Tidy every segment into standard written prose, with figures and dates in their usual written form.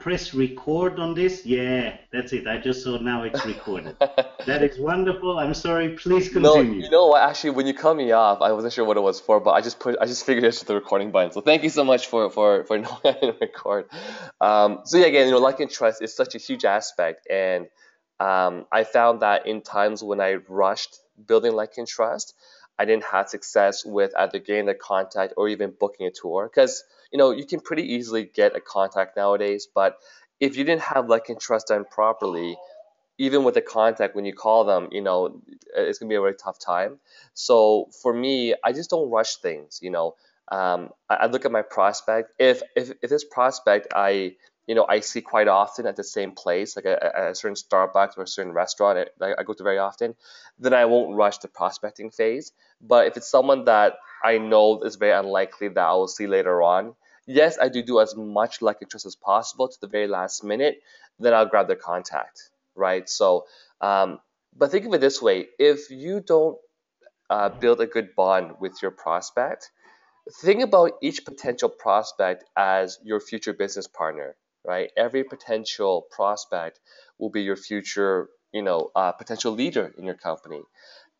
press record on this? Yeah, that's it. I just saw now it's recorded. That is wonderful. I'm sorry. Please No, continue. you know what? Actually, when you cut me off, I wasn't sure what it was for, but I just figured it's the recording button. So thank you so much for knowing how to record. So yeah, again, like and trust is such a huge aspect, and I found that in times when I rushed building like and trust, I didn't have success with either getting the contact or even booking a tour, because you can pretty easily get a contact nowadays, but if you didn't have like and trust done properly, even with the contact, when you call them, it's gonna be a very tough time. So for me, I just don't rush things. I look at my prospect. If this prospect I see quite often at the same place, like a certain Starbucks or a certain restaurant I go to very often, then I won't rush the prospecting phase. But if it's someone that I know is very unlikely that I will see later on, yes, I do as much like interest as possible to the very last minute. Then I'll grab their contact, right? So, but think of it this way: if you don't build a good bond with your prospect, think about each potential prospect as your future business partner, right? Every potential prospect will be your future, potential leader in your company.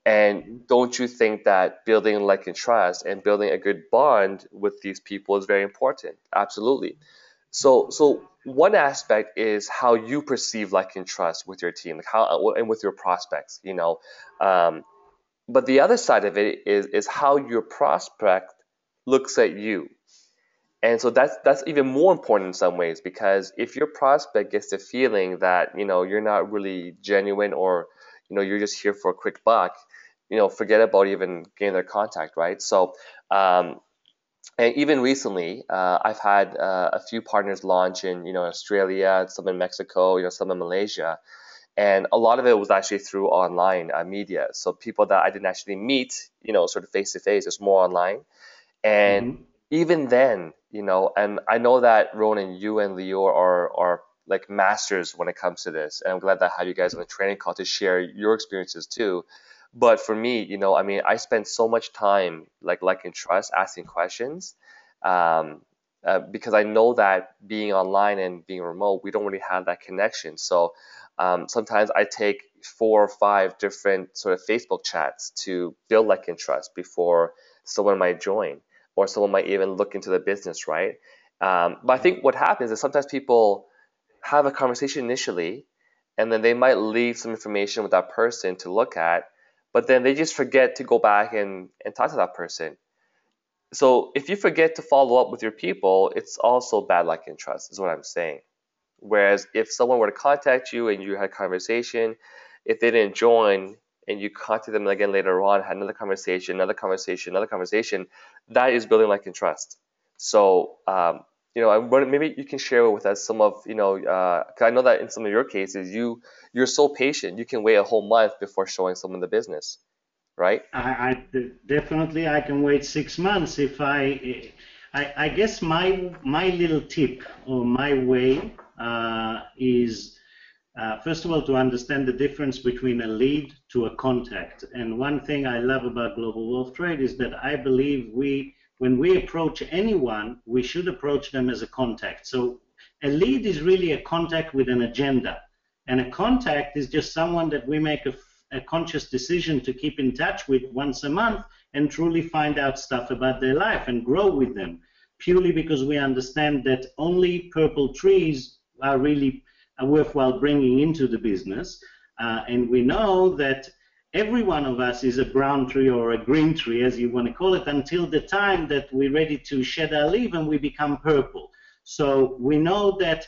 And don't you think that building like and trust and building a good bond with these people is very important? Absolutely. So one aspect is how you perceive like and trust with your team, like how and with your prospects, Um, but the other side of it is how your prospect looks at you. And so that's even more important in some ways, because if your prospect gets the feeling that you're not really genuine, or you're just here for a quick buck, forget about even getting their contact, right? So um, and even recently, I've had a few partners launch in Australia, some in Mexico, some in Malaysia, and a lot of it was actually through online media. So people that I didn't actually meet, sort of face to face, it's more online. And Hmm. even then, and I know that Ronan, you and Leo are like masters when it comes to this, and I'm glad that I have you guys on the training call to share your experiences too. But for me, I mean, I spend so much time like in trust asking questions, um, because I know that being online and being remote, we don't really have that connection. So sometimes I take 4 or 5 different sort of Facebook chats to build like and trust before someone might join, or someone might even look into the business, right? But I think what happens is sometimes people have a conversation initially, and then they might leave some information with that person to look at, but then they just forget to go back and talk to that person. So if you forget to follow up with your people, it's also bad luck and trust, is what I'm saying. Whereas if someone were to contact you and you had a conversation, if they didn't join and you contact them again later on, had another conversation, another conversation, another conversation, that is building like and trust. So, maybe you can share with us some of, 'cause I know that in some of your cases, you're so patient, you can wait a whole month before showing someone the business, right? Definitely I can wait 6 months if I guess my little tip or my way is first of all to understand the difference between a lead to a contact. And one thing I love about Global Wealth Trade is that I believe when we approach anyone, we should approach them as a contact. So a lead is really a contact with an agenda, and a contact is just someone that we make a conscious decision to keep in touch with once a month and truly find out stuff about their life and grow with them, purely because we understand that only purple trees are really worthwhile bringing into the business. And we know that every one of us is a brown tree or a green tree, as you want to call it, until the time that we're ready to shed our leaf and we become purple. So we know that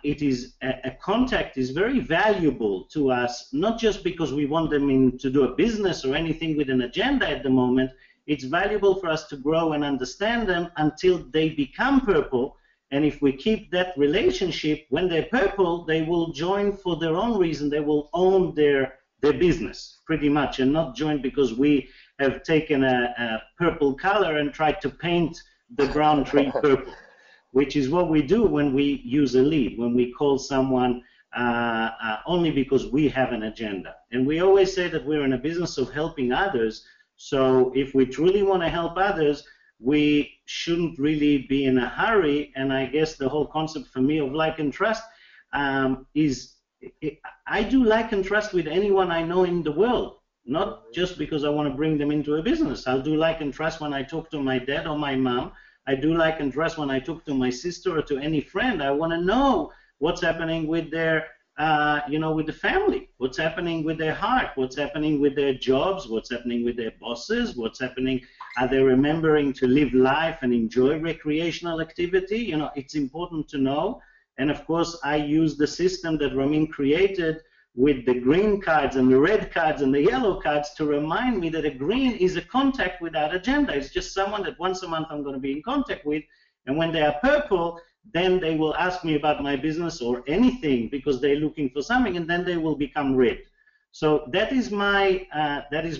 it is a contact is very valuable to us, not just because we want them to do a business or anything with an agenda at the moment. It's valuable for us to grow and understand them until they become purple. And if we keep that relationship, when they're purple, they will join for their own reason. They will own their business pretty much, and not join because we have taken a purple color and tried to paint the brown tree purple, which is what we do when we use a lead, when we call someone only because we have an agenda. And we always say that we're in a business of helping others. So if we truly want to help others, we shouldn't really be in a hurry. And I guess the whole concept for me of like and trust is I do like and trust with anyone I know in the world, not just because I want to bring them into a business. I'll do like and trust when I talk to my dad or my mom. I do like and trust when I talk to my sister or to any friend. I want to know what's happening with their with the family, what's happening with their heart, what's happening with their jobs, what's happening with their bosses, what's happening, are they remembering to live life and enjoy recreational activity? It's important to know. And of course, I use the system that Ramin created with the green cards and the red cards and the yellow cards to remind me that a green is a contact without agenda. It's just someone that once a month I'm going to be in contact with. And when they are purple, then they will ask me about my business or anything because they're looking for something, and then they will become red. So that is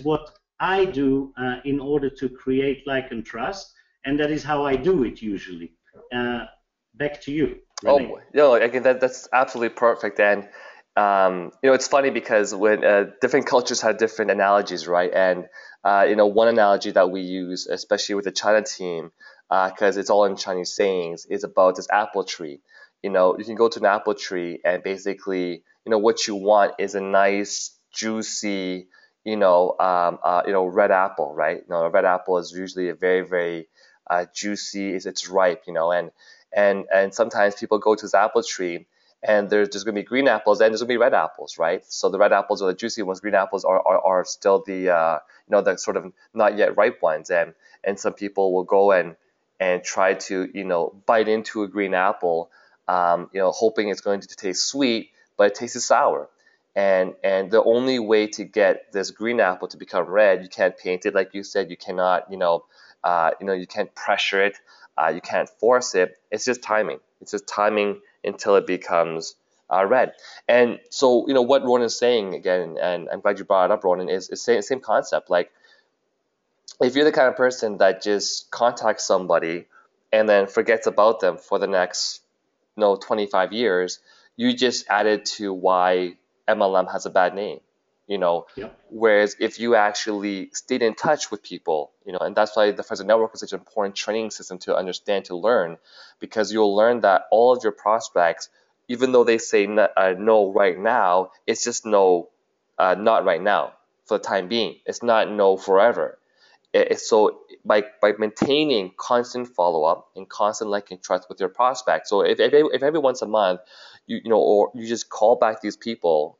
what I do in order to create like and trust, and that is how I do it usually. Back to you, Renee. Oh, again, that's absolutely perfect. And it's funny because when different cultures have different analogies, right? And one analogy that we use, especially with the China team, because it's all in Chinese sayings, is about this apple tree. You can go to an apple tree and basically, what you want is a nice, juicy, red apple, right? A red apple is usually a very, very juicy. It's ripe, and sometimes people go to this apple tree and there's just going to be green apples and there's going to be red apples, right? So the red apples are the juicy ones, green apples are still the the sort of not yet ripe ones, and some people will go and try to bite into a green apple, hoping it's going to taste sweet, but it tastes sour. And the only way to get this green apple to become red, you can't paint it like you said, you cannot you can't pressure it, you can't force it. It's just timing. It's just timing until it becomes red. And so, what Ronan is saying again, and I'm glad you brought it up, Ronan, is same concept. Like, if you're the kind of person that just contacts somebody and then forgets about them for the next 25 years, you just added to why MLM has a bad name. Yep. Whereas if you actually stayed in touch with people, and that's why the Friends Network is such an important training system to understand, to learn, because you'll learn that all of your prospects, even though they say no right now, it's just no, not right now for the time being. It's not no forever. So by maintaining constant follow-up and constant like and trust with your prospects, so if every once a month or you just call back these people,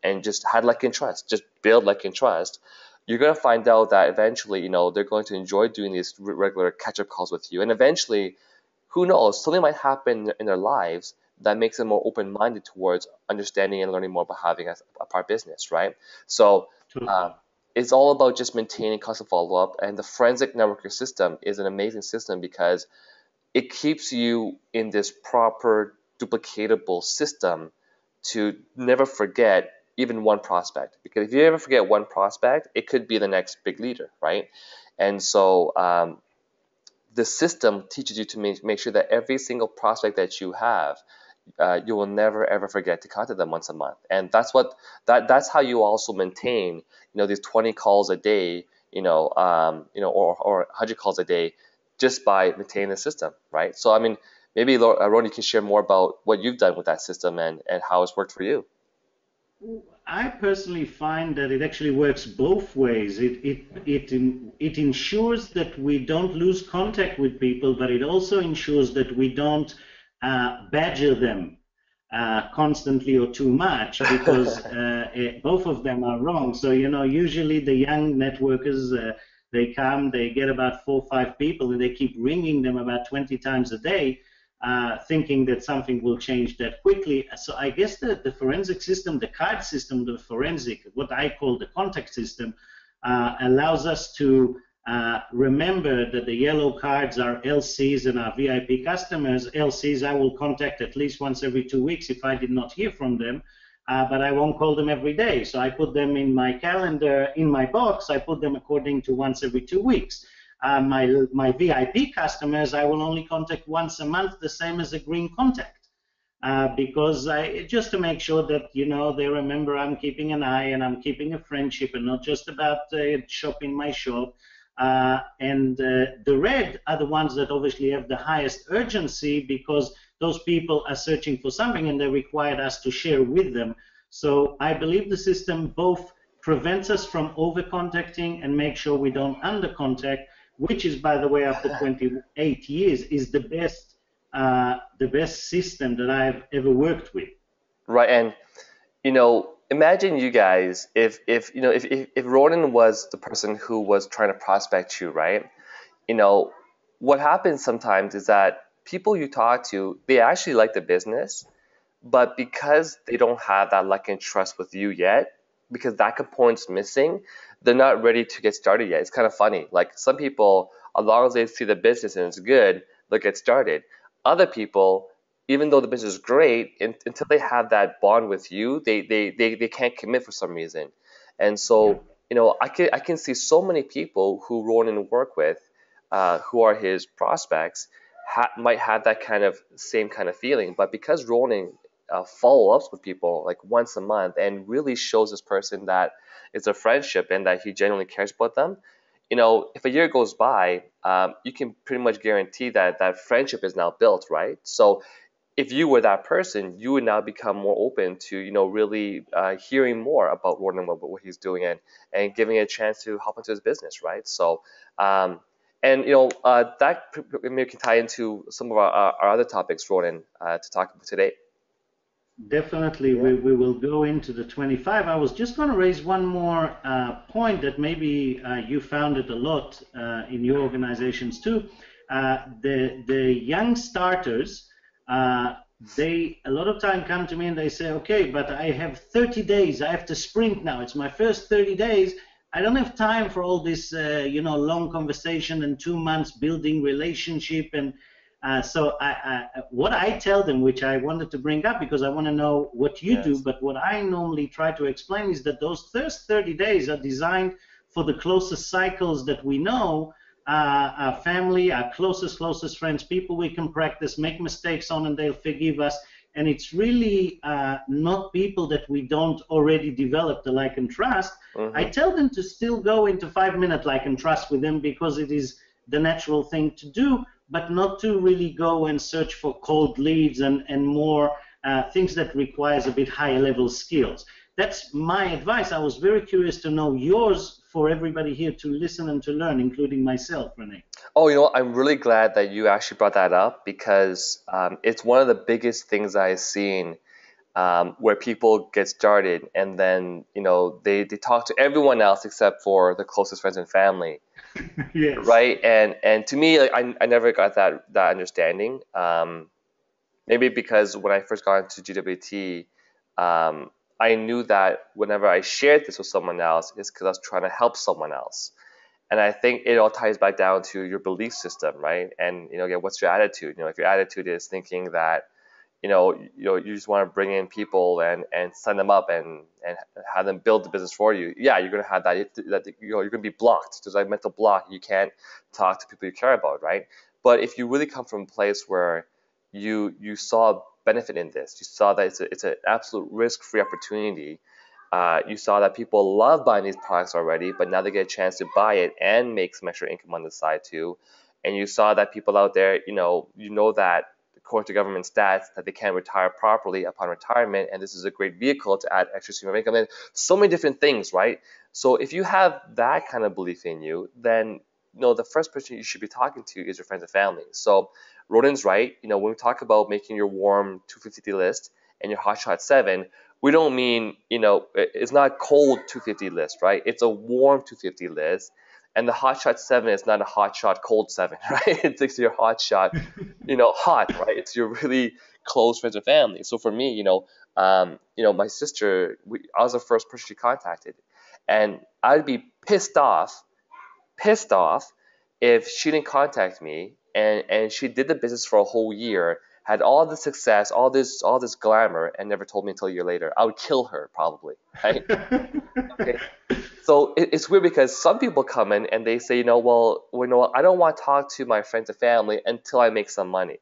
and just had like and trust, just build like and trust, you're going to find out that eventually they're going to enjoy doing these regular catch-up calls with you, and eventually, who knows, something might happen in their lives that makes them more open-minded towards understanding and learning more about having a part business, right? So it's all about just maintaining constant follow-up, and the forensic networking system is an amazing system because it keeps you in this proper duplicatable system to never forget even one prospect. Because if you ever forget one prospect, it could be the next big leader, right? And so the system teaches you to make sure that every single prospect that you have, you will never ever forget to contact them once a month. And that's how you also maintain these 20 calls a day, or 100 calls a day, just by maintaining the system, right? So I mean, maybe Ron, you can share more about what you've done with that system and how it's worked for you. I personally find that it actually works both ways. It ensures that we don't lose contact with people, but it also ensures that we don't badger them constantly or too much, because both of them are wrong. So usually the young networkers, they come, they get about 4 or 5 people, and they keep ringing them about 20 times a day, thinking that something will change that quickly. So I guess the forensic system, the card system, the forensic, what I call the contact system, allows us to remember that the yellow cards are LCs and our VIP customers. LCs I will contact at least once every 2 weeks if I did not hear from them, but I won't call them every day. So I put them in my calendar, in my box. I put them according to once every 2 weeks. My VIP customers, I will only contact once a month, the same as a green contact, because just to make sure that they remember I'm keeping an eye and I'm keeping a friendship and not just about shopping my shop. and the red are the ones that obviously have the highest urgency because those people are searching for something and they required us to share with them. So I believe the system both prevents us from over contacting and make sure we don't under contact, which is, by the way, after 28 years, is the best system that I've ever worked with. Right. And imagine you guys if Ronan was the person who was trying to prospect you, right? You know, what happens sometimes is that people you talk to, they actually like the business, but because they don't have that like and trust with you yet, because that component's missing, they're not ready to get started yet. It's kind of funny. Like some people, as long as they see the business and it's good, they'll get started. Other people, even though the business is great, until they have that bond with you, they can't commit for some reason. And Yeah. so, I can see so many people who Ronan work with, who are his prospects, might have that kind of same kind of feeling. But because Ronan follow ups with people like once a month and really shows this person that it's a friendship and that he genuinely cares about them, if a year goes by, you can pretty much guarantee that that friendship is now built, right? So if you were that person, you would now become more open to, really hearing more about Ronan, what he's doing, and giving it a chance to hop into his business, right? So, and that maybe can tie into some of our other topics, Ronan, to talk about today. Definitely, Yeah. we will go into the 25. I was just going to raise one more point that maybe you found it a lot in your organizations too. The young starters, they a lot of time come to me and they say, okay, but I have 30 days. I have to sprint now. It's my first 30 days. I don't have time for all this, long conversation and 2 months building relationship and what I tell them, which I wanted to bring up because I want to know what you do, Yes. but what I normally try to explain is that those first 30 days are designed for the closest cycles that we know, our family, our closest friends, people we can practice, make mistakes on, and they'll forgive us. And it's really not people that we don't already develop the like and trust. I Mm-hmm. tell them to still go into 5 minute like and trust with them because it is the natural thing to do, but not to really go and search for cold leads and more things that requires a bit higher level skills. That's my advice. I was very curious to know yours for everybody here to listen and to learn, including myself, Renee. Oh, I'm really glad that you actually brought that up because it's one of the biggest things I've seen, where people get started and then they talk to everyone else except for the closest friends and family, Yes. right? And to me, like I never got that understanding. Maybe because when I first got into GWT, I knew that whenever I shared this with someone else, it's because I was trying to help someone else. And I think it all ties back down to your belief system, right? And again, what's your attitude? If your attitude is thinking that you just want to bring in people and sign them up and have them build the business for you, yeah, you're gonna have that you're gonna be blocked. There's a mental block. You can't talk to people you care about, right? But if you really come from a place where you saw benefit in this, you saw that it's an absolute risk-free opportunity. You saw that people love buying these products already, but now they get a chance to buy it and make some extra income on the side too. And you saw that people out there, that according to government stats, that they can't retire properly upon retirement, and this is a great vehicle to add extra stream of income. And so many different things, right? So if you have that kind of belief in you, then the first person you should be talking to is your friends and family. So Roden's right. When we talk about making your warm 250 list and your hotshot 7, we don't mean, it's not cold 250 list, right? It's a warm 250 list. And the hotshot 7 is not a hotshot cold 7, right? It's your hotshot, hot, right? It's your really close friends and family. So for me, my sister, I was the first person she contacted, and I'd be pissed off if she didn't contact me and she did the business for a whole year, had all the success, all this glamour, and never told me until a year later. I would kill her probably, right? Okay. So it's weird because some people come in and they say, well, I don't want to talk to my friends and family until I make some money.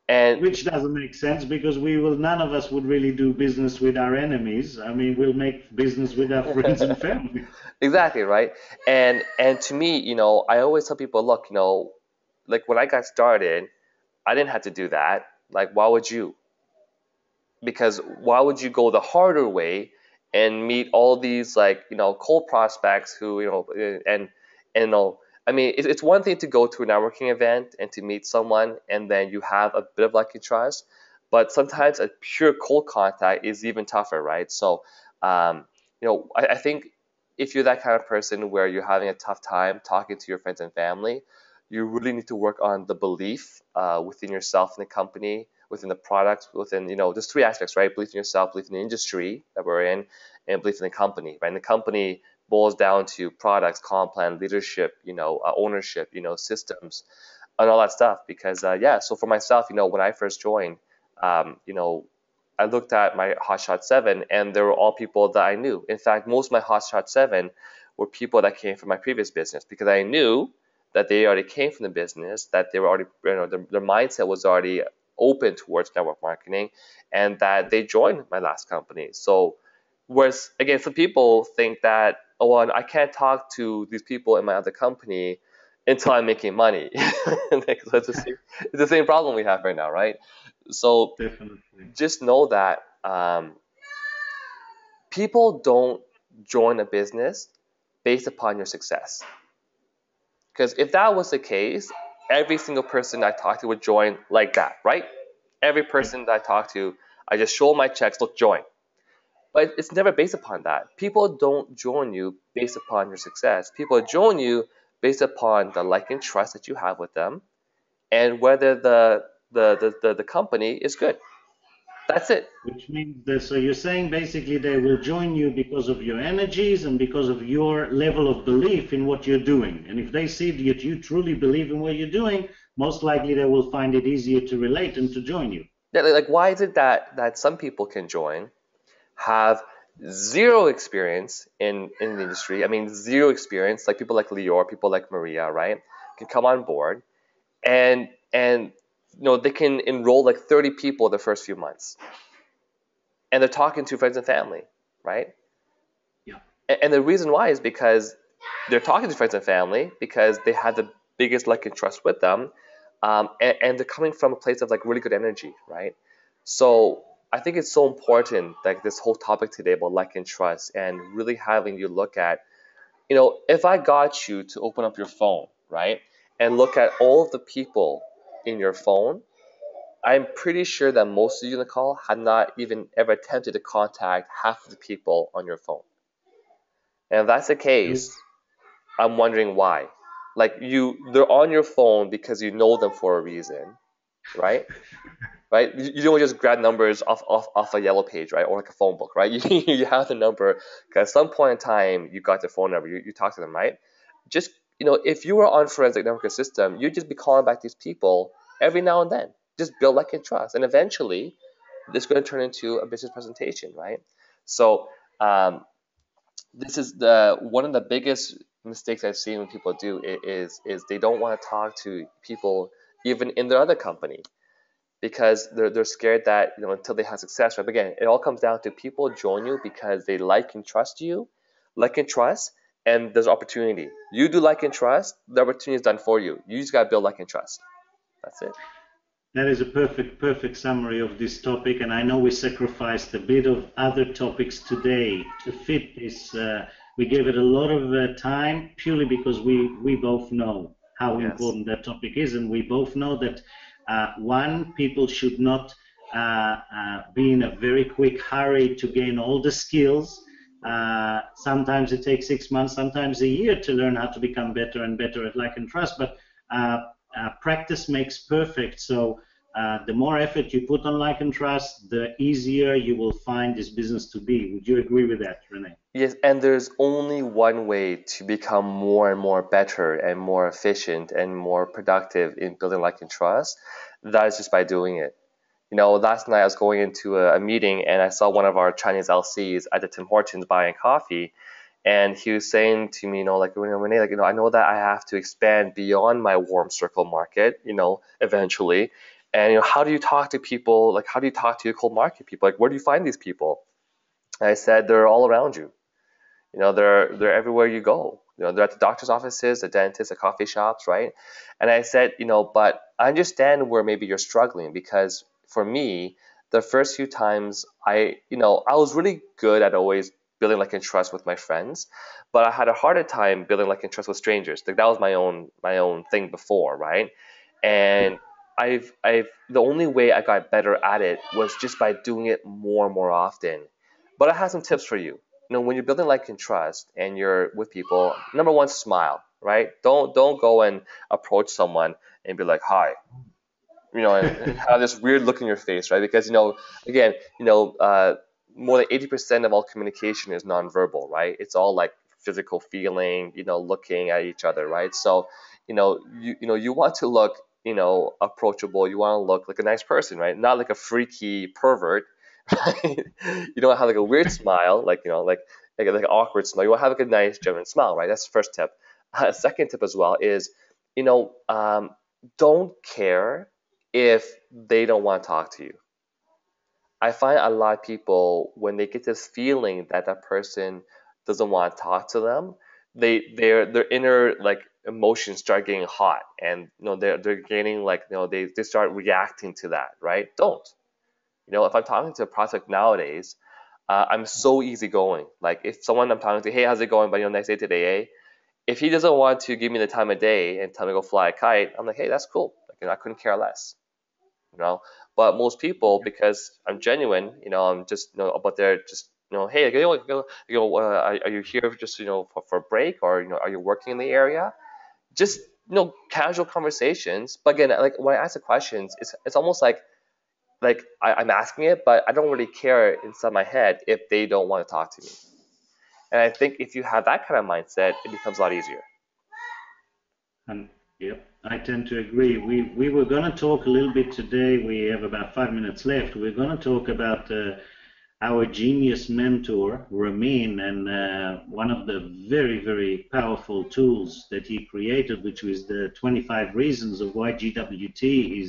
And Which doesn't make sense because none of us would really do business with our enemies. I mean, we'll make business with our friends and family. exactly, right? And to me, I always tell people, look, like when I got started, I didn't have to do that. Like, why would you? Because why would you go the harder way and meet all these, like, cold prospects who, and I mean, it's one thing to go to a networking event and to meet someone and then you have a bit of luck and trust, but sometimes a pure cold contact is even tougher, right? So um, I think if you're that kind of person where you're having a tough time talking to your friends and family, you really need to work on the belief within yourself and the company, within the products, within, there's three aspects, right? Belief in yourself, belief in the industry that we're in, and belief in the company, right? And the company boils down to products, comp plan, leadership, ownership, systems, and all that stuff. Because yeah, so for myself, when I first joined, I looked at my Hotshot 7 and they were all people that I knew. In fact, most of my Hotshot 7 were people that came from my previous business because I knew that they already came from the business, that they were already, their mindset was already open towards network marketing, and that they joined my last company. So, whereas again, some people think that, oh, well, I can't talk to these people in my other company until I'm making money. So it's the same problem we have right now, right? So Definitely. just know that people don't join a business based upon your success. Because if that was the case, every single person I talked to would join like that, right? Every Yep. person that I talk to, I just show my checks, look, join. But it's never based upon that. People don't join you based upon your success. People join you based upon the like and trust that you have with them and whether the company is good. That's it. Which means that, so you're saying basically they will join you because of your energies and because of your level of belief in what you're doing. And if they see that you truly believe in what you're doing, most likely they will find it easier to relate and to join you. Yeah, like why is it that some people can join, have zero experience in the industry? I mean, zero experience, like people like Lior, people like Maria, right? Can come on board and they can enroll like 30 people the first few months, and they're talking to friends and family, right? Yeah. And the reason why is because they're talking to friends and family because they have the biggest luck and trust with them, and they're coming from a place of like really good energy, right? So I think it's so important, like this whole topic today about luck and trust, and really having you look at, if I got you to open up your phone, right, and look at all of the people in your phone, I'm pretty sure that most of you in the call had not even ever attempted to contact half of the people on your phone. And if that's the case, I'm wondering why. Like they're on your phone because you know them for a reason, right? Right? You don't just grab numbers off a yellow page, right? Or like a phone book, right? You have the number because at some point in time you got their phone number, you talk to them, right? Just, if you were on Forensic Network System, you'd just be calling back these people every now and then. Just build like and trust. And eventually this is going to turn into a business presentation, right? So this is the one of the biggest mistakes I've seen when people do is they don't want to talk to people even in their other company because they're scared that, until they have success, right? But again, it all comes down to people join you because they like and trust you, like and trust, and there's opportunity. You do like and trust, the opportunity is done for you. You just gotta build like and trust. That's it. That is a perfect summary of this topic, and I know we sacrificed a bit of other topics today to fit this. We gave it a lot of time purely because we both know how Yes. important that topic is, and we both know that one, people should not be in a very quick hurry to gain all the skills. Sometimes it takes 6 months, sometimes a year to learn how to become better and better at like and trust, but practice makes perfect. So the more effort you put on like and trust, the easier you will find this business to be. Would you agree with that, Renee? Yes, and there's only one way to become more and more better and more efficient and more productive in building like and trust. That is just by doing it. Last night I was going into a meeting and I saw one of our Chinese LCs at the Tim Hortons buying coffee, and he was saying to me, like, Renee, like, I know that I have to expand beyond my warm circle market, eventually, And how do you talk to people? Like, how do you talk to your cold market people? Like, where do you find these people? And I said, they're all around you. They're everywhere you go. They're at the doctor's offices, the dentist, the coffee shops, right? And I said, but I understand where maybe you're struggling, because for me, the first few times I was really good at always building like in trust with my friends, but I had a harder time building like in trust with strangers. Like that was my own thing before, right? And the only way I got better at it was just by doing it more and more often. But I have some tips for you. When you're building like and trust and you're with people, number one, smile, right? Don't go and approach someone and be like, hi, and have this weird look in your face, right? Because again, more than 80% of all communication is nonverbal, right? It's all like physical feeling, looking at each other, right? So, you want to look, approachable. You want to look like a nice person, right? Not like a freaky pervert, right? You don't have like a weird smile, like like an awkward smile. You want to have like a nice, genuine smile, right? That's the first tip. Second tip as well is, you know, um, don't care if they don't want to talk to you. I find a lot of people, when they get this feeling that that person doesn't want to talk to them, their inner like emotions start getting hot, and they're getting like they start reacting to that, right? Don't. If I'm talking to a prospect nowadays, I'm so easygoing. Like if someone I'm talking to, hey, how's it going? But nice day today, eh? If he doesn't want to give me the time of day and tell me to go fly a kite, I'm like, hey, that's cool. Like, I couldn't care less, you know. But most people, because I'm genuine, I'm just, but they're just, hey, are you here just, for a break, or are you working in the area? Just, casual conversations. But again, like when I ask the questions, it's almost like I'm asking it, but I don't really care inside my head if they don't want to talk to me. And I think if you have that kind of mindset, it becomes a lot easier. And yep, I tend to agree. We were going to talk a little bit today. We have about 5 minutes left. We're going to talk about our genius mentor, Ramin, and one of the very, very powerful tools that he created, which was the 25 reasons of why GWT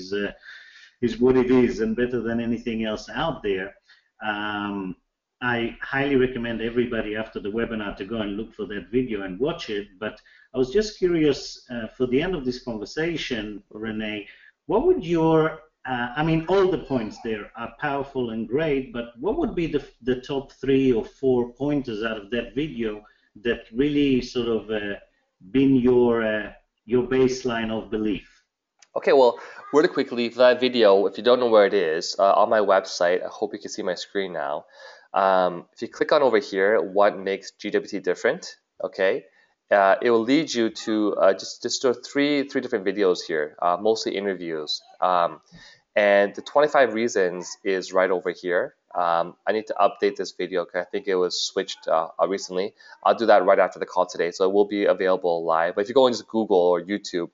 is what it is and better than anything else out there. Um, I highly recommend everybody after the webinar to go and look for that video and watch it. But I was just curious for the end of this conversation, Renee, what would your, I mean, all the points there are powerful and great, but what would be the top 3 or 4 pointers out of that video that really sort of been your baseline of belief? Okay, well, really quickly, for that video, if you don't know where it is, on my website, I hope you can see my screen now. If you click on over here, what makes GWT different, okay, it will lead you to just three different videos here, mostly interviews. And the 25 reasons is right over here. I need to update this video because I think it was switched recently. I'll do that right after the call today, so it will be available live. But if you go into Google or YouTube,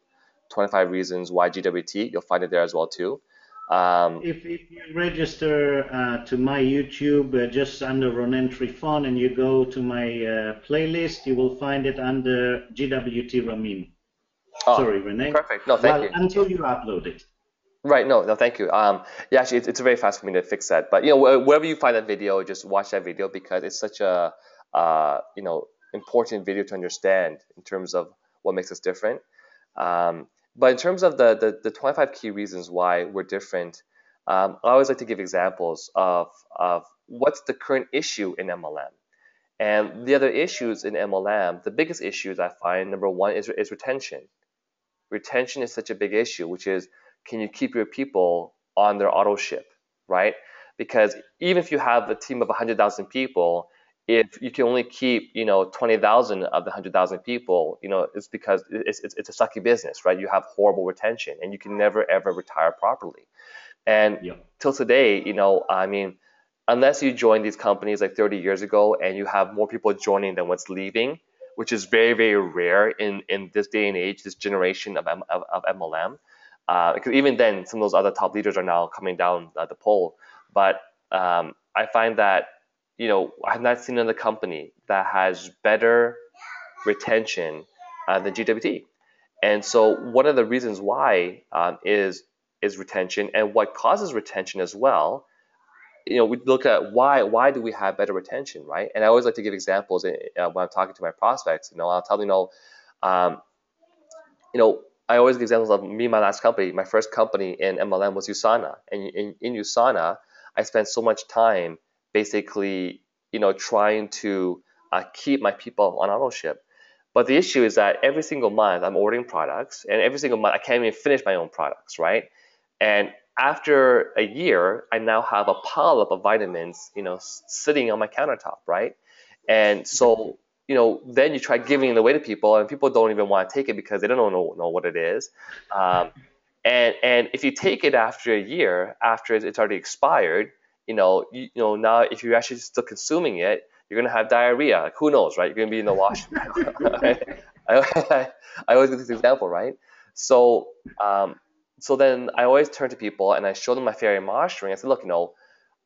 25 reasons why GWT, you'll find it there as well too. If you register to my YouTube just under Ronen Trifon and you go to my playlist, you will find it under GWT Ramin. Oh, Sorry, Renee. perfect. No, thank Well, you. until you upload it. Right, no, thank you. Yeah, actually, it's very fast for me to fix that. But wherever you find that video, just watch that video because it's such a important video to understand in terms of what makes us different. But in terms of the 25 key reasons why we're different, I always like to give examples of what's the current issue in MLM. And the other issues in MLM, the biggest issues I find, number one is retention. Retention is such a big issue, which is, can you keep your people on their auto ship, right? Because even if you have a team of 100,000 people, if you can only keep 20,000 of the 100,000 people, it's because it's a sucky business, right? You have horrible retention and you can never ever retire properly. And Yeah. till today, I mean, unless you join these companies like 30 years ago and you have more people joining than what's leaving, which is very, very rare in this day and age, this generation of MLM. Because even then, some of those other top leaders are now coming down the pole. But I find that, I have not seen another company that has better retention than GWT. And so one of the reasons why is is retention, and what causes retention as well. We look at why do we have better retention, right? And I always like to give examples when I'm talking to my prospects. I'll tell them, um, you know, I always give examples of me, my last company. My first company in MLM was USANA, and in USANA, I spent so much time basically, trying to keep my people on auto ship. But the issue is that every single month I'm ordering products, and every single month I can't even finish my own products, right? And after a year, I now have a pileup of vitamins, sitting on my countertop, right? And so, then you try giving it away to people, and people don't even want to take it because they don't know what it is. Um, and if you take it after a year, after it's already expired, now if you're actually still consuming it, you're gonna have diarrhea. Like, who knows, right? You're gonna be in the washroom. I, I always give this example, right? So so then I always turn to people and I show them my fairy mosh ring. I said, look,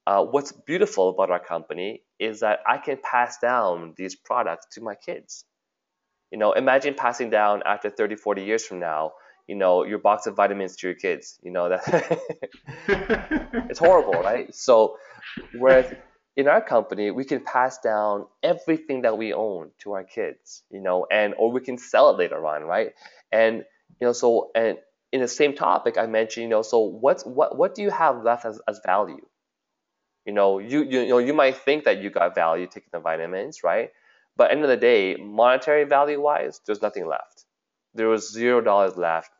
what's beautiful about our company is that I can pass down these products to my kids. Imagine passing down after 30, 40 years from now, your box of vitamins to your kids. That it's horrible, right? So, whereas in our company, we can pass down everything that we own to our kids, and or we can sell it later on, right? And and in the same topic, I mentioned, so what do you have left as value? You might think that you got value taking the vitamins, right? But end of the day, monetary value wise, there's nothing left. There was $0 left,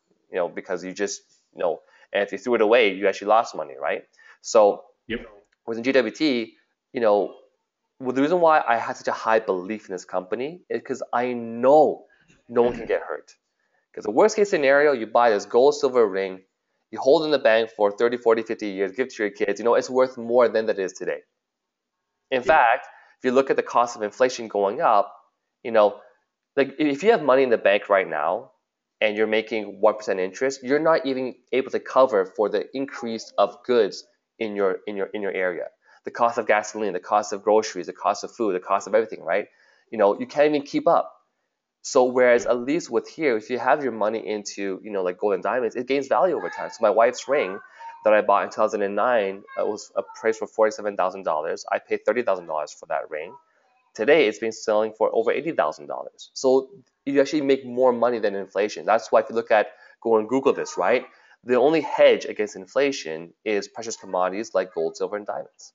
because you just, and if you threw it away, you actually lost money, right? So Yep. within GWT, well, the reason why I had such a high belief in this company is because I know no one can get hurt. Because the worst case scenario, you buy this gold, silver ring, you hold it in the bank for 30, 40, 50 years, give it to your kids, it's worth more than that is today. In fact, if you look at the cost of inflation going up, like if you have money in the bank right now and you're making 1% interest, you're not even able to cover for the increase of goods in your area. The cost of gasoline, the cost of groceries, the cost of food, the cost of everything, right? You can't even keep up. So whereas at least with here, if you have your money into, like gold and diamonds, it gains value over time. So my wife's ring that I bought in 2009 was a price for $47,000. I paid $30,000 for that ring. Today, it's been selling for over $80,000. So you actually make more money than inflation. That's why if you go and Google this, right? The only hedge against inflation is precious commodities like gold, silver, and diamonds.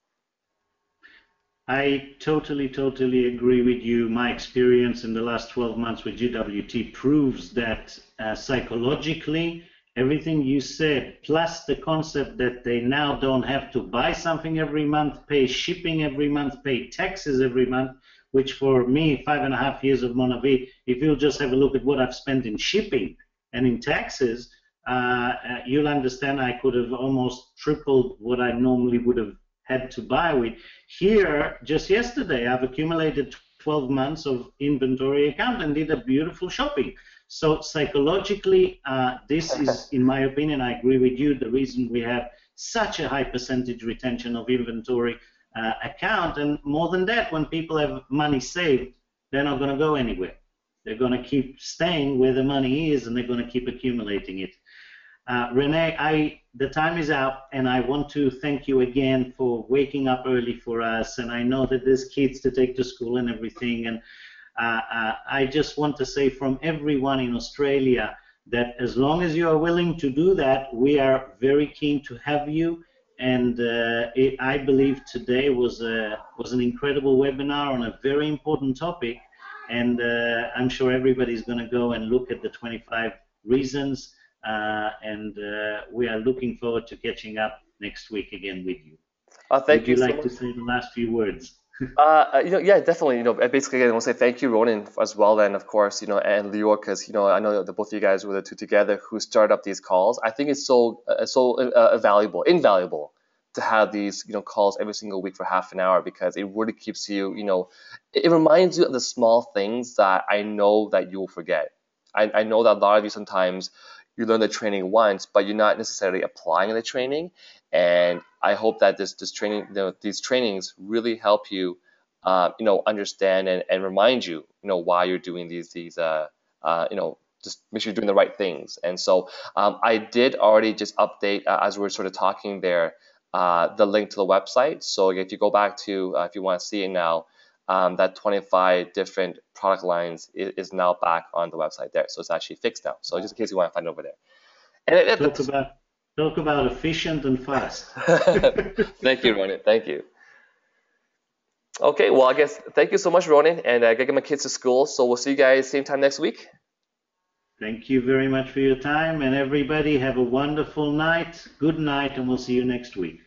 I totally, totally agree with you. My experience in the last 12 months with GWT proves that psychologically, everything you said, plus the concept that they now don't have to buy something every month, pay shipping every month, pay taxes every month, which for me, 5.5 years of Monavi, if you'll just have a look at what I've spent in shipping and in taxes, you'll understand I could have almost tripled what I normally would have had to buy with. Here, just yesterday, I've accumulated 12 months of inventory account and did a beautiful shopping. So psychologically, this is, in my opinion, I agree with you, the reason we have such a high percentage retention of inventory account. And more than that, when people have money saved, they're not going to go anywhere. They're going to keep staying where the money is, and they're going to keep accumulating it. Renee, the time is out, and I want to thank you again for waking up early for us. And I know that there's kids to take to school and everything. And I just want to say from everyone in Australia that as long as you are willing to do that, we are very keen to have you. And I believe today was an incredible webinar on a very important topic. And I'm sure everybody's going to go and look at the 25 reasons. And we are looking forward to catching up next week again with you. Thank Would you you so like much. to say the last few words? Yeah, definitely. Basically, I want to say thank you, Ronan, as well, and of course, and Lior, because I know that both of you guys were the two together who started up these calls. I think it's so invaluable to have these calls every single week for half an hour, because it really keeps you, it reminds you of the small things that I know that you will forget. I know that a lot of you sometimes you learn the training once, but you're not necessarily applying the training. And I hope that this training, these trainings really help you, understand and remind you, why you're doing these just make sure you're doing the right things. And so I did already just update as we were sort of talking there, the link to the website. So if you go back to, if you want to see it now, that 25 different product lines is now back on the website there. So it's actually fixed now. So just in case you want to find it over there. And Talk about efficient and fast. thank you, Ronan. Thank you. Okay, well, I guess thank you so much, Ronan, and I gotta get my kids to school. So we'll see you guys same time next week. Thank you very much for your time, and everybody have a wonderful night. Good night, and we'll see you next week.